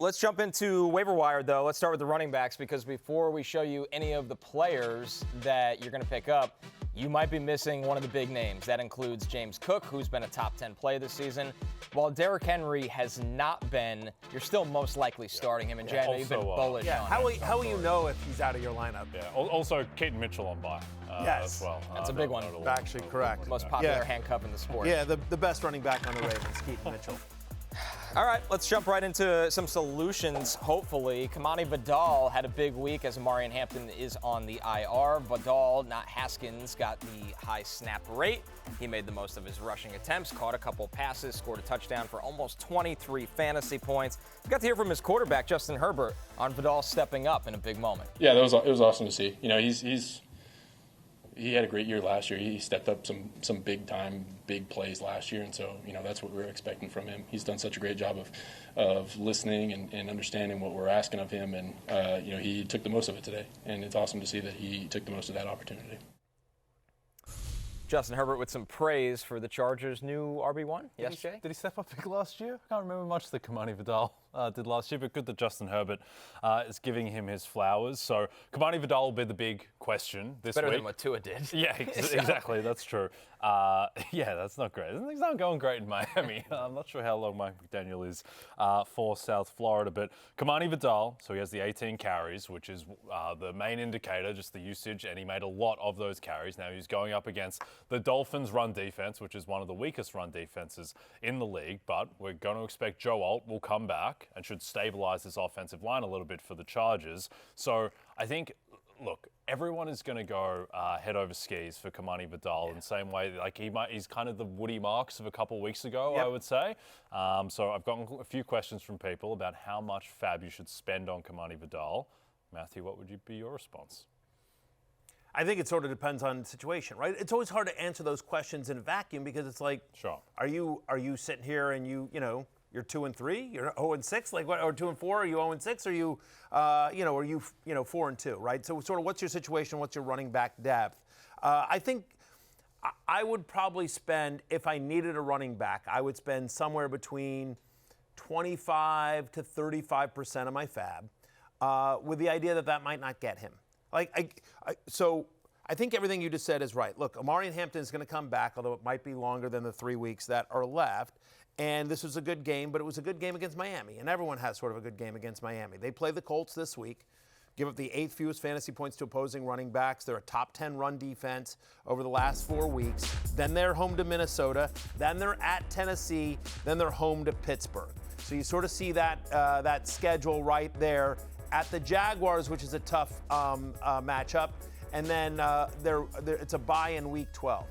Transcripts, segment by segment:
let's jump into waiver wire, though. Let's start with the running backs, because before we show you any of the players that you're going to pick up, you might be missing one of the big names. That includes James Cook, who's been a top 10 play this season. While Derrick Henry has not been, you're still most likely starting him in January. You've been bullish on him. How will you know if he's out of your lineup? Yeah. Also, Keaton Mitchell on bye as well. That's a big one. Actually, correct. Most popular handcuff in the sport. Yeah, the best running back on the Ravens, Keaton Mitchell. All right, let's jump right into some solutions, hopefully. Kimani Vidal had a big week as Amarian Hampton is on the IR. Vidal, not Haskins, got the high snap rate. He made the most of his rushing attempts, caught a couple passes, scored a touchdown for almost 23 fantasy points. We got to hear from his quarterback, Justin Herbert, on Vidal stepping up in a big moment. Yeah, it was awesome to see. You know, he had a great year last year. He stepped up some big plays last year, and so, you know, that's what we were expecting from him. He's done such a great job of listening and understanding what we're asking of him, and you know, he took the most of it today, and it's awesome to see that he took the most of that opportunity. Justin Herbert with some praise for the Chargers' new RB1. Yes, Jay? Did he step up big last year? I can't remember much that Kimani Vidal did last year, but good that Justin Herbert is giving him his flowers. So Kimani Vidal will be the big question this week. Better than what Tua did. Yeah, exactly. That's true. Yeah, that's not great. Things aren't going great in Miami. I'm not sure how long Mike McDaniel is for South Florida, but Kimani Vidal, so he has the 18 carries, which is the main indicator, just the usage, and he made a lot of those carries. Now he's going up against the Dolphins' run defense, which is one of the weakest run defenses in the league, but we're going to expect Joe Alt will come back and should stabilize this offensive line a little bit for the Chargers. So I think, look, everyone is going to go head over skis for Kimani Vidal in the same way. Like he's kind of the Woody Marks of a couple of weeks ago, I would say. So I've gotten a few questions from people about how much fab you should spend on Kimani Vidal. Matthew, what would be your response? I think it sort of depends on the situation, right? It's always hard to answer those questions in a vacuum because it's like, sure, are you sitting here and you know, you're 2-3, you're 0-6, like what? Or 2-4? Are you 0-6? Are you, are you 4-2, right? So sort of, what's your situation? What's your running back depth? I think I would probably spend, if I needed a running back, I would spend somewhere between 25 to 35% of my fab, with the idea that might not get him. So I think everything you just said is right. Look, Amarian Hampton is going to come back, although it might be longer than the 3 weeks that are left. And this was a good game, but it was a good game against Miami. And everyone has sort of a good game against Miami. They play the Colts this week, give up the 8th fewest fantasy points to opposing running backs. They're a top 10 run defense over the last 4 weeks. Then they're home to Minnesota. Then they're at Tennessee. Then they're home to Pittsburgh. So you sort of see that schedule right there. At the Jaguars, which is a tough matchup, and then it's a bye in Week 12.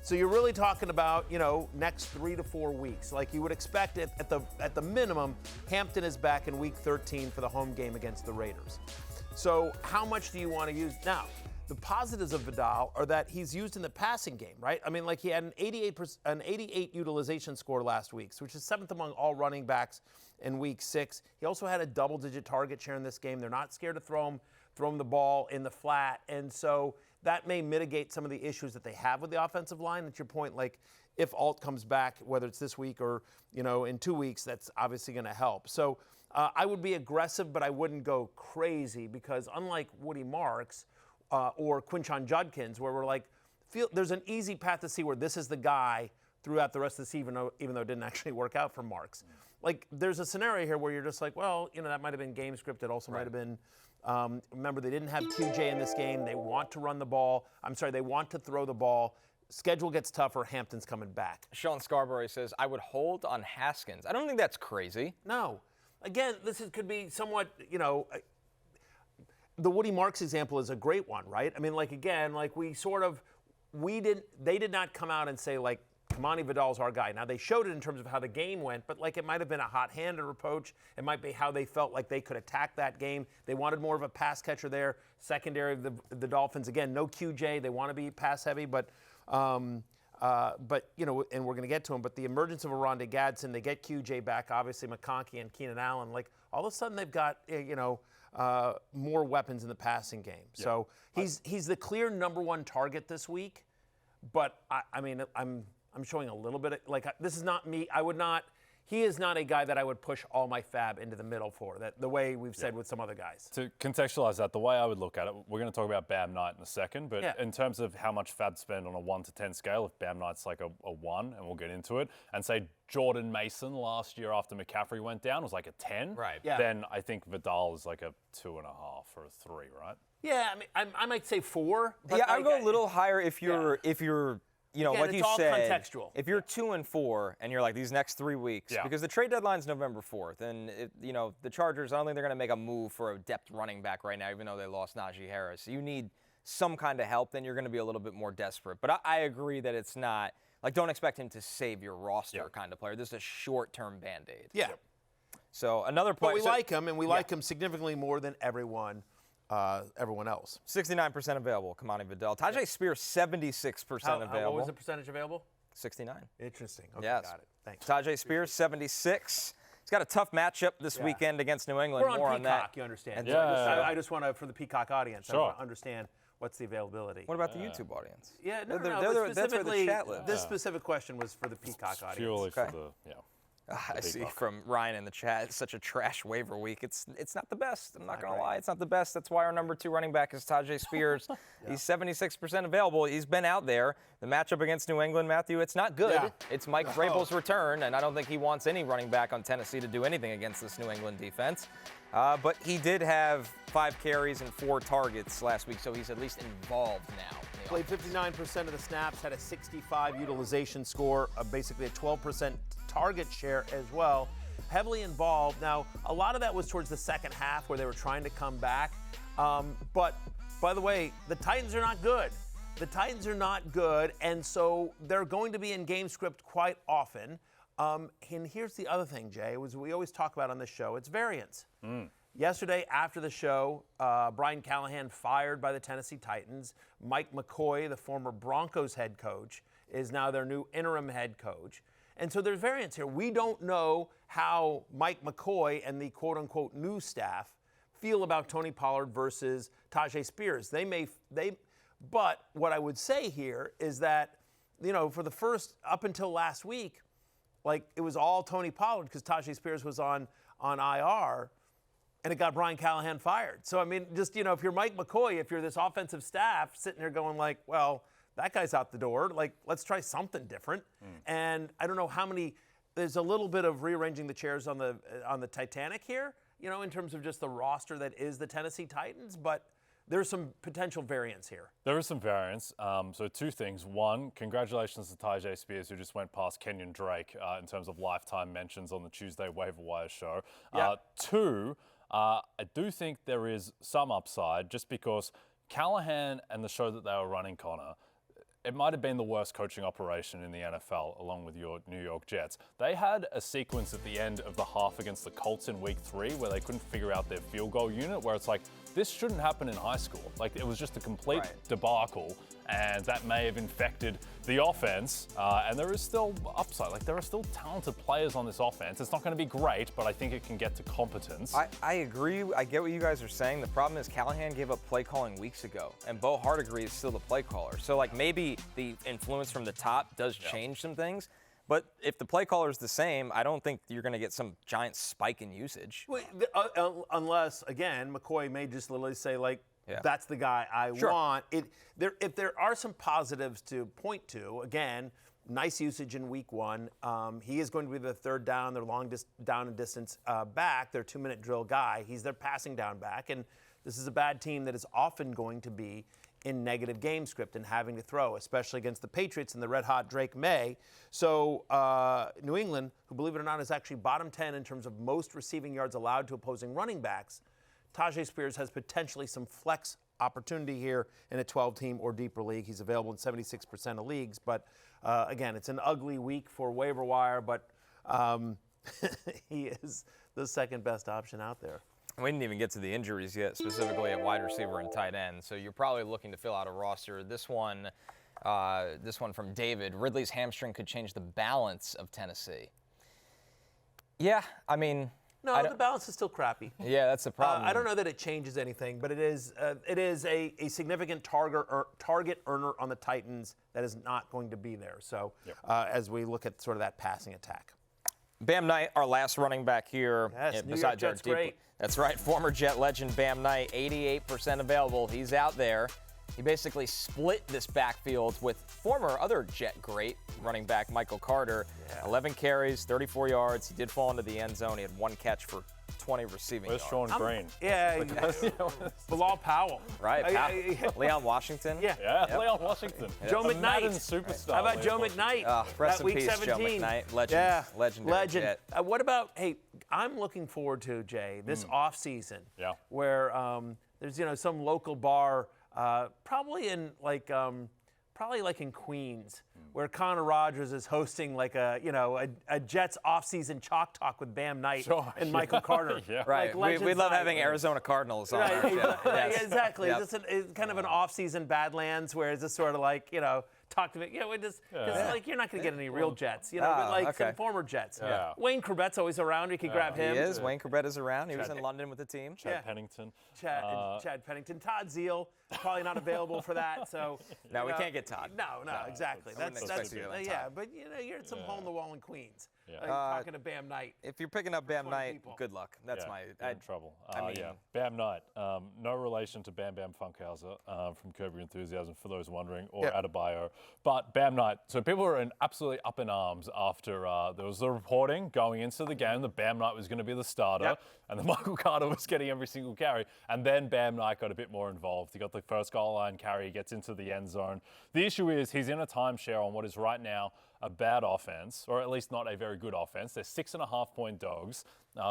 So you're really talking about, you know, next 3 to 4 weeks. Like you would expect it at the minimum, Hampton is back in Week 13 for the home game against the Raiders. So how much do you want to use? Now, the positives of Vidal are that he's used in the passing game, right? I mean, like he had an 88 utilization score last week, which is 7th among all running backs in Week 6. He also had a double-digit target share in this game. They're not scared to throw him the ball in the flat, and so that may mitigate some of the issues that they have with the offensive line. At your point, like if Alt comes back, whether it's this week or, you know, in 2 weeks, that's obviously going to help. So I would be aggressive, but I wouldn't go crazy because unlike Woody Marks or Quinshon Judkins, where we're like, there's an easy path to see where this is the guy throughout the rest of the season, even though it didn't actually work out for Marks. Like, there's a scenario here where you're just like, well, you know, that might have been game scripted. Also might have been, remember, they didn't have QJ in this game. They want to run the ball. They want to throw the ball. Schedule gets tougher. Hampton's coming back. Sean Scarborough says, I would hold on Haskins. I don't think that's crazy. No. Again, could be somewhat, you know, the Woody Marks example is a great one, right? I mean, like, again, like they did not come out and say, like, Kimani Vidal's our guy. Now, they showed it in terms of how the game went, but, like, it might have been a hot-handed approach. It might be how they felt like they could attack that game. They wanted more of a pass catcher there. Secondary of the Dolphins, again, no QJ. They want to be pass-heavy, but you know, and we're going to get to him, but the emergence of Oronde Gadsden, they get QJ back, obviously McConkey and Keenan Allen. Like, all of a sudden they've got, you know, more weapons in the passing game. Yeah. So he's the clear number one target this week, but I mean, I'm showing a little bit of, like, this is not me. I would not, he is not a guy that I would push all my fab into the middle for, that the way we've said with some other guys. To contextualize that, the way I would look at it, we're going to talk about Bam Knight in a second, but in terms of how much fab spend on a 1 to 10 scale, if Bam Knight's like a 1, and we'll get into it, and say Jordan Mason last year after McCaffrey went down was like a 10, Right. Yeah. then I think Vidal is like a 2.5 or a 3, right? Yeah, I mean, I might say 4. But Yeah, I'd go a little higher if you're you know, Again, like it's you all said, contextual. if you're 2 and 4 and you're like these next 3 weeks, because the trade deadline's November 4th, and you know the Chargers, I don't think they're going to make a move for a depth running back right now, even though they lost Najee Harris. You need some kind of help, then you're going to be a little bit more desperate. But I agree that it's not like don't expect him to save your roster kind of player. This is a short-term Band-Aid. Yeah. So another point. But we like him, and we like him significantly more than everyone else. 69% available, Kimani Vidal. Tyjae Spears, 76% available. What was the percentage available? 69. Interesting. Okay, Yes. got it. Thanks. Tyjae Spears, 76. He's got a tough matchup this weekend against New England. We're on More Peacock, on that. you understand. And So I just want to, for the Peacock audience, I Sure. want to understand what's the availability. What about the YouTube audience? Yeah, no, They're- no, they're- but that's where the specifically, chat lives. this specific question was for the Peacock audience. Purely for Okay. the, I see from Ryan in the chat, it's such a trash waiver week. It's not the best. I'm not going to lie. It's not the best. That's why our number 2 running back is Tyjae Spears. He's 76% available. He's been out there. The matchup against New England, Matthew, it's not good. Yeah. It's Mike Vrabel's return, and I don't think he wants any running back on Tennessee to do anything against this New England defense. But he did have 5 carries and 4 targets last week, so he's at least involved now. Played 59% of the snaps, had a 65 utilization score, basically a 12% target share as well. Heavily involved. Now, a lot of that was towards the second half where they were trying to come back. But, by the way, the Titans are not good. The Titans are not good, and so they're going to be in game script quite often. And here's the other thing, Jay, was we always talk about on this show, it's variance. Yesterday, after the show, Brian Callahan fired by the Tennessee Titans. Mike McCoy, the former Broncos head coach, is now their new interim head coach. And so there's variance here. We don't know how Mike McCoy and the quote-unquote new staff feel about Tony Pollard versus Tyjae Spears. But what I would say here is that, you know, for the first, up until last week, like it was all Tony Pollard because Tyjae Spears was on IR, and it got Brian Callahan fired. So, I mean, just, you know, if you're Mike McCoy, if you're this offensive staff sitting there going like, well, that guy's out the door, like, let's try something different. And I don't know how many, there's a little bit of rearranging the chairs on the Titanic here, you know, in terms of just the roster that is the Tennessee Titans, but there's some potential variance here. There is some variance. So 2 things. One, congratulations to Tyjae Spears, who just went past Kenyon Drake in terms of lifetime mentions on the Tuesday Waiver Wire show. 2, I do think there is some upside just because Callahan and the show that they were running, Connor, it might have been the worst coaching operation in the NFL, along with your New York Jets. They had a sequence at the end of the half against the Colts in week 3 where they couldn't figure out their field goal unit, where it's like, this shouldn't happen in high school. Like, it was just a complete debacle, and that may have infected the offense, and there is still upside. Like, there are still talented players on this offense. It's not going to be great, but I think it can get to competence. I agree. I get what you guys are saying. The problem is Callahan gave up play calling weeks ago, and Bo Hardegree is still the play caller. So, like, maybe the influence from the top does change some things. But if the play caller is the same, I don't think you're going to get some giant spike in usage. Well, unless, again, McCoy may just literally say, like, that's the guy I want. If there are some positives to point to, again, nice usage in week 1. He is going to be the third down, their long down and distance back, their 2-minute drill guy. He's their passing down back. And this is a bad team that is often going to be in negative game script and having to throw, especially against the Patriots and the red-hot Drake May. So New England, who, believe it or not, is actually bottom 10 in terms of most receiving yards allowed to opposing running backs, Tyjae Spears has potentially some flex opportunity here in a 12-team or deeper league. He's available in 76% of leagues. But, again, it's an ugly week for waiver wire, but he is the second best option out there. We didn't even get to the injuries yet, specifically at wide receiver and tight end. So you're probably looking to fill out a roster. This one from David. Ridley's hamstring could change the balance of Tennessee. Yeah, I mean. No, the balance is still crappy. Yeah, that's the problem. I don't know that it changes anything, but it is a significant target earner on the Titans that is not going to be there. So as we look at sort of that passing attack. Bam Knight, our last running back here. Yes, New York besides our Jets great. That's right, former Jet legend Bam Knight, 88% available. He's out there. He basically split this backfield with former other Jet great running back Michael Carter. 11 carries, 34 yards. He did fall into the end zone. He had 1 catch for 20 receiving Where's yards. Sean Green? Yeah, Bilal Powell. Right, Leon Washington. Yeah. Yeah, Leon Washington. Joe A McKnight. Madden superstar. How about Leon Joe Washington. McKnight? Rest that in week peace, 17. Joe McKnight. Legend. Yeah. Legendary Jet. What about, I'm looking forward to, Jay, this offseason where there's, some local bar, probably in in Queens, where Connor Rogers is hosting like a Jets offseason chalk talk with Bam Knight and Michael Carter. Right. We love having Arizona Cardinals on our show. Yes. Exactly. Yep. It's kind of an off-season Badlands where it's just sort of like, talk to me. Because you're not going to get any real Jets, but some former Jets. Yeah. Wayne Corbett's always around. You can grab him. He is. Wayne Corbett is around. He was in London with the team. Chad Pennington. Chad Pennington. Todd Zeal, probably not available for that. So No, we can't get Todd. No, exactly. wouldn't expect you to get Todd. But you're at some hole in the wall in Queens. Talking to Bam Knight. If you're picking up Bam Knight, people. good luck. That's you're in trouble. I mean, Bam Knight. No relation to Bam Bam Funkhauser from Curb Your Enthusiasm, for those wondering, or Adebayo. But Bam Knight. So people were absolutely up in arms after there was the reporting going into the game that Bam Knight was going to be the starter and that Michael Carter was getting every single carry. And then Bam Knight got a bit more involved. He got the first goal line carry. He gets into the end zone. The issue is he's in a timeshare on what is right now a bad offense, or at least not a very good offense. They're 6.5-point dogs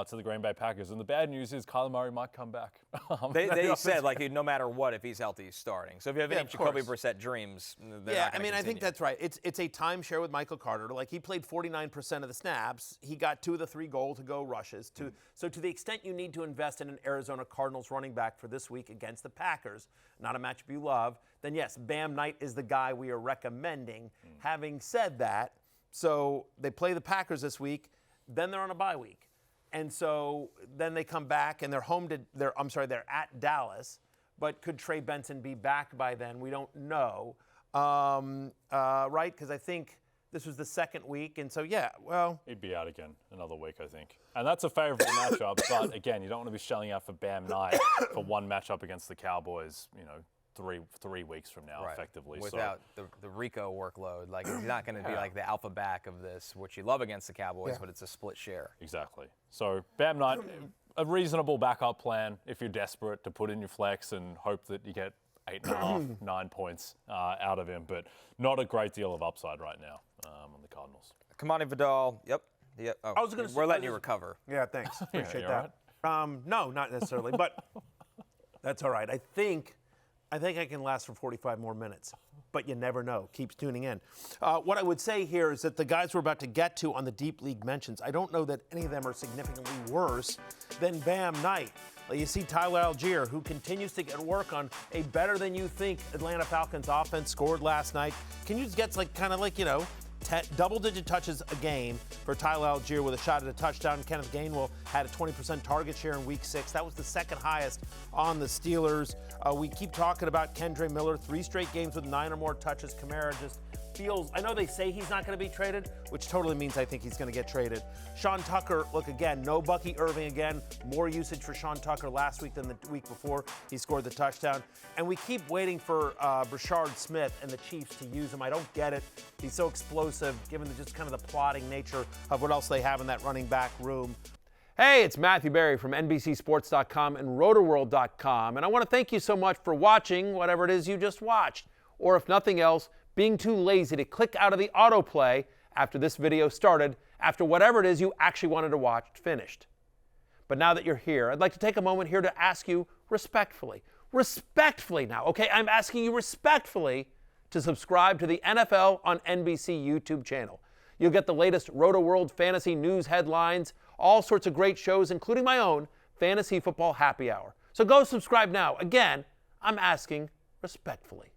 to the Green Bay Packers. And the bad news is Kyler Murray might come back. They said, no matter what, if he's healthy, he's starting. So if you have any Jacoby Brissett dreams, I think that's right. It's a timeshare with Michael Carter. Like, he played 49% of the snaps. He got 2 of the 3 goal-to-go rushes. So to the extent you need to invest in an Arizona Cardinals running back for this week against the Packers, not a matchup you love, then yes, Bam Knight is the guy we are recommending. Having said that, so they play the Packers this week, then they're on a bye week. And so then they come back and they're at Dallas, but could Trey Benson be back by then? We don't know, right? Because I think this was the second week, and so he'd be out again another week, I think. And that's a favorable matchup, but again, you don't want to be shelling out for Bam Knight for one matchup against the Cowboys, 3 weeks from now, effectively. Without the Rico workload. Like, he's not going to be like the alpha back of this, which you love against the Cowboys, but it's a split share. Exactly. So Bam Knight, a reasonable backup plan if you're desperate to put in your flex and hope that you get 8.5, 9 points out of him, but not a great deal of upside right now on the Cardinals. Kimani Vidal, we're letting you recover. Yeah, thanks. Appreciate that. Right? No, not necessarily, but that's all right. I think I can last for 45 more minutes, but you never know. Keeps tuning in. What I would say here is that the guys we're about to get to on the Deep League mentions, I don't know that any of them are significantly worse than Bam Knight. Like, you see Tyler Algier, who continues to get work on a better-than-you-think Atlanta Falcons offense, scored last night. Can you just get double-digit touches a game for Tyler Algier with a shot at a touchdown? Kenneth Gainwell had a 20% target share in Week 6. That was the second highest on the Steelers. We keep talking about Kendre Miller, 3 straight games with 9 or more touches. Kamara just feels, I know they say he's not going to be traded, which totally means I think he's going to get traded. Sean Tucker, look again, no Bucky Irving again. More usage for Sean Tucker last week than the week before. He scored the touchdown. And we keep waiting for Brashard Smith and the Chiefs to use him. I don't get it. He's so explosive, given just kind of the plotting nature of what else they have in that running back room. Hey, it's Matthew Berry from NBCSports.com and RotoWorld.com. And I want to thank you so much for watching whatever it is you just watched. Or if nothing else, being too lazy to click out of the autoplay after this video started, after whatever it is you actually wanted to watch finished. But now that you're here, I'd like to take a moment here to ask you respectfully now, okay? I'm asking you respectfully to subscribe to the NFL on NBC YouTube channel. You'll get the latest RotoWorld fantasy news headlines, all sorts of great shows, including my own Fantasy Football Happy Hour. So go subscribe now. Again, I'm asking respectfully.